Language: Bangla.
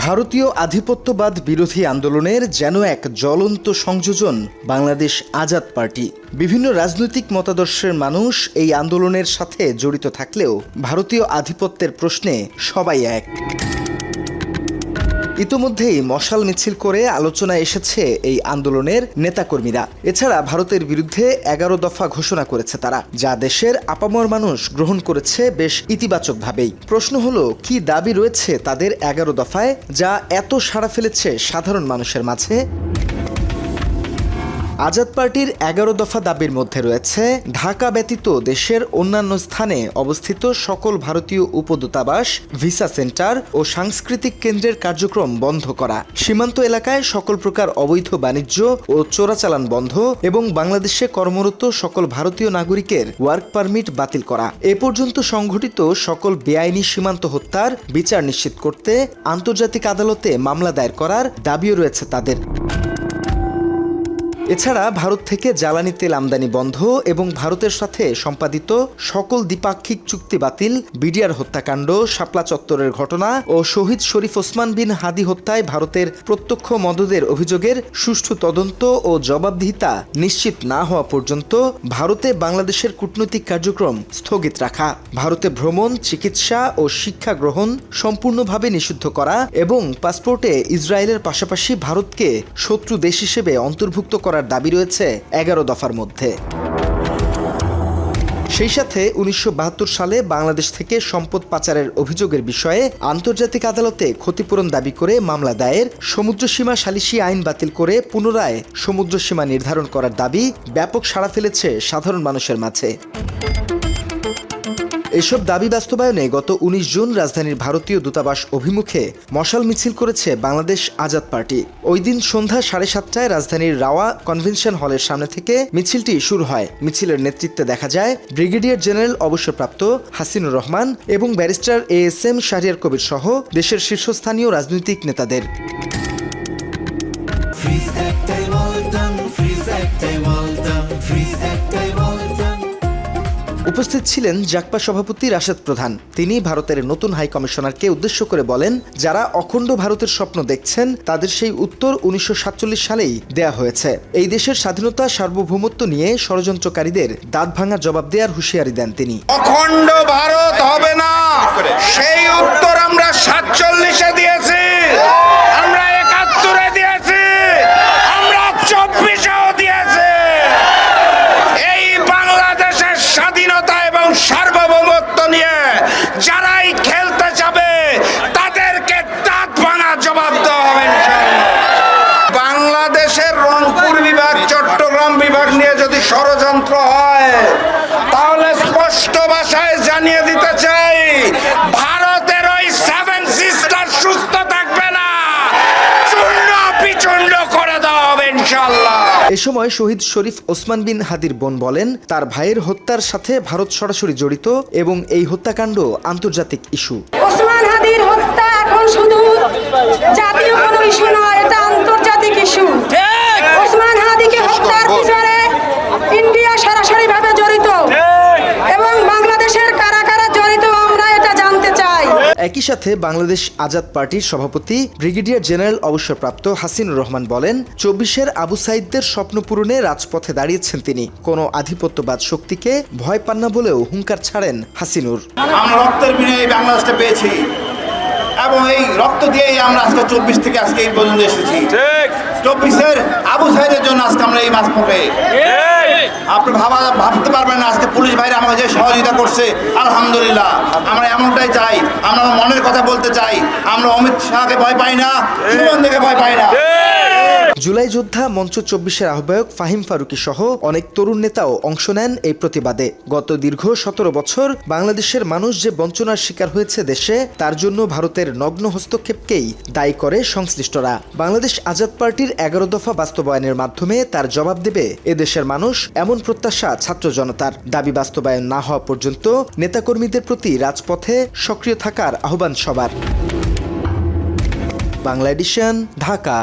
ভারতীয় আধিপত্যবাদ বিরোধী আন্দোলনের যেন এক জ্বলন্ত সংযোজন বাংলাদেশ আজাদ পার্টি। বিভিন্ন রাজনৈতিক মতাদর্শের মানুষ এই আন্দোলনের সাথে জড়িত থাকলেও ভারতীয় আধিপত্যের প্রশ্নে সবাই এক। ইতোমধ্যেই মশাল মিছিল করে আলোচনায় এসেছে এই আন্দোলনের নেতাকর্মীরা। এছাড়া ভারতের বিরুদ্ধে 11 দফা ঘোষণা করেছে তারা, যা দেশের আপামর মানুষ গ্রহণ করেছে বেশ ইতিবাচকভাবেই। প্রশ্ন হলো, কি দাবি রয়েছে তাদের 11 দফায় যা এত সাড়া ফেলেছে সাধারণ মানুষের মাঝে? আজাদ পার্টির 11 দফা দাবির মধ্যে রয়েছে ঢাকা ব্যতীত দেশের অন্যান্য স্থানে অবস্থিত সকল ভারতীয় উপদূতাবাস, ভিসা সেন্টার ও সাংস্কৃতিক কেন্দ্রের কার্যক্রম বন্ধ করা, সীমান্ত এলাকায় সকল প্রকার অবৈধ বাণিজ্য ও চোরাচালান বন্ধ এবং বাংলাদেশে কর্মরত সকল ভারতীয় নাগরিকের ওয়ার্ক পারমিট বাতিল করা। এ পর্যন্ত সংঘটিত সকল বেআইনি সীমান্ত হত্যার বিচার নিশ্চিত করতে আন্তর্জাতিক আদালতে মামলা দায়ের করার দাবিও রয়েছে তাদের। এছাড়া ভারত থেকে জ্বালানি তেল আমদানি বন্ধ এবং ভারতের সাথে সম্পাদিত সকল দ্বিপাক্ষিক চুক্তি বাতিল, বিডিআর হত্যাকাণ্ড, শাপলা চত্বরের ঘটনা ও শহীদ শরীফ ওসমান বিন হাদি হত্যায় ভারতের প্রত্যক্ষ মদদের অভিযোগের সুষ্ঠু তদন্ত ও জবাবদিহিতা নিশ্চিত না হওয়া পর্যন্ত ভারতে বাংলাদেশের কূটনৈতিক কার্যক্রম স্থগিত রাখা, ভারতে ভ্রমণ, চিকিৎসা ও শিক্ষা গ্রহণ সম্পূর্ণভাবে নিষিদ্ধ করা এবং পাসপোর্টে ইসরায়েলের পাশাপাশি ভারতকে শত্রু দেশ হিসেবে অন্তর্ভুক্ত করা দাবি রয়েছে 11 দফার মধ্যে। সেই সাথে 1972 সালে বাংলাদেশ থেকে সম্পদ পাচারের অভিযোগের বিষয়ে আন্তর্জাতিক আদালতে ক্ষতিপূরণ দাবি করে মামলা দায়ের, সমুদ্রসীমা সালিসি আইন বাতিল করে পুনরায় সমুদ্রসীমা নির্ধারণ করার দাবি ব্যাপক সাড়া ফেলেছে সাধারণ মানুষের মাঝে। এসব দাবি বাস্তবায়নে গত 19 জুন রাজধানীর ভারতীয় দূতাবাস অভিমুখে মশাল মিছিল করেছে বাংলাদেশ আজাদ পার্টি। ওই দিন সন্ধ্যা 7:30টায় রাজধানীর রাওয়া কনভেনশন হলের সামনে থেকে মিছিলটি শুরু হয়। মিছিলের নেতৃত্বে দেখা যায় ব্রিগেডিয়ার জেনারেল অবসরপ্রাপ্ত হাসিনুর রহমান এবং ব্যারিস্টার ASM শাহরিয়ার কবির সহ দেশের শীর্ষস্থানীয় রাজনৈতিক নেতাদের। উপস্থিত ছিলেন জাকপা সভাপতি রাশেদ প্রধান। তিনি ভারতের নতুন হাই কমিশনারকে উদ্দেশ্য করে বলেন, যারা অখণ্ড ভারতের স্বপ্ন দেখছেন তাদের সেই উত্তর 1947 সালেই দেয়া হয়েছে। এই দেশের স্বাধীনতা, সার্বভৌমত্ব নিয়ে ষড়যন্ত্রকারীদের দাঁত ভাঙা জবাব দেওয়ার হুঁশিয়ারি দেন তিনি। অখণ্ড ভারত হবে না, সেই উত্তর আমরা 47-এ দিয়েছি, আমরা 71-এ দিয়েছি, আমরা 24-এও দিয়েছি। এই বাংলাদেশের স্বাধীনতা এবং সার্বভৌমত্ব নিয়ে যারাই খেলতে যাবে তাদেরকে দাঁত ভাঙা জবাব দেওয়া হবে ইনশাআল্লাহ। বাংলাদেশের রংপুর বিভাগ, চট্টগ্রাম বিভাগ নিয়ে যদি ষড়যন্ত্র হয় তাহলে স্পষ্ট ভাষায় জানিয়ে দিতে চাই, ভারতের ওই 7 সিস্টার সুস্থ থাকবে না, চূর্ণ বিচূর্ণ করে দেওয়া হবে ইনশাআল্লাহ। এ সময় শহীদ শরীফ ওসমান বিন হাদির বোন বলেন, তার ভাইয়ের হত্যার সাথে ভারত সরাসরি জড়িত এবং এই হত্যাকাণ্ড আন্তর্জাতিক ইস্যু। ওসমান হাদির হত্যা এখন শুধু জাতীয় কোনো ইস্যু নয়, এটা আন্তর্জাতিক ইস্যু। ওসমান হাদিকে হত্যার পিছনে ইন্ডিয়া সরাসরিভাবে জড়িত এবং বাংলাদেশের কারা কারা জড়িত আমরা এটা জানতে চাই। একই সাথে বাংলাদেশ আজাদ পার্টির সভাপতি ব্রিগেডিয়ার জেনারেল অবসরপ্রাপ্ত হাসিনুর রহমান বলেন, 24-এর আবু সাইদদের স্বপ্ন পূরণে রাজপথে দাঁড়িয়েছেন তিনি। কোনো আধিপত্যবাদ শক্তিকে ভয় পান না বলেও হুঙ্কার ছাড়েন হাসিনুর। আমরা রক্তের বিনিময়ে এই বাংলাদেশটা পেয়েছি এবং এই রক্ত দিয়েই আমরা আজকে 24 থেকে আজকে এই পর্যন্ত এসেছি। 24-এর আবু সাইদের জন্য আজকে আমরা এই মাঝপথে। আপনি ভাবতে পারবেন না আজকে পুলিশ ভাইরা আমাকে যে সহযোগিতা করছে, আলহামদুলিল্লাহ। আমরা এমনটাই চাই, আমরা মনের কথা বলতে চাই, আমরা অমিত শাহকে ভয় পাই না, সুমন থেকে ভয় পাই না। জুলাই যোদ্ধা মঞ্চ 24-এর আহ্বায়ক ফাহিম ফারুকী সহ অনেক তরুণ নেতাও অংশ নেন এই প্রতিবাদে। গত দীর্ঘ 17 বছর বাংলাদেশের মানুষ যে বঞ্চনার শিকার হয়েছে দেশে, তার জন্য ভারতের নগ্ন হস্তক্ষেপকেই দায়ী করে সংশ্লিষ্টরা। বাংলাদেশ আজাদ পার্টির 11 দফা বাস্তবায়নের মাধ্যমে তার জবাব দেবে এদেশের মানুষ, এমন প্রত্যাশা ছাত্র জনতার। দাবি বাস্তবায়ন না হওয়া পর্যন্ত নেতাকর্মীদের প্রতি রাজপথে সক্রিয় থাকার আহ্বান সবার। বাংলা এডিশন, ঢাকা।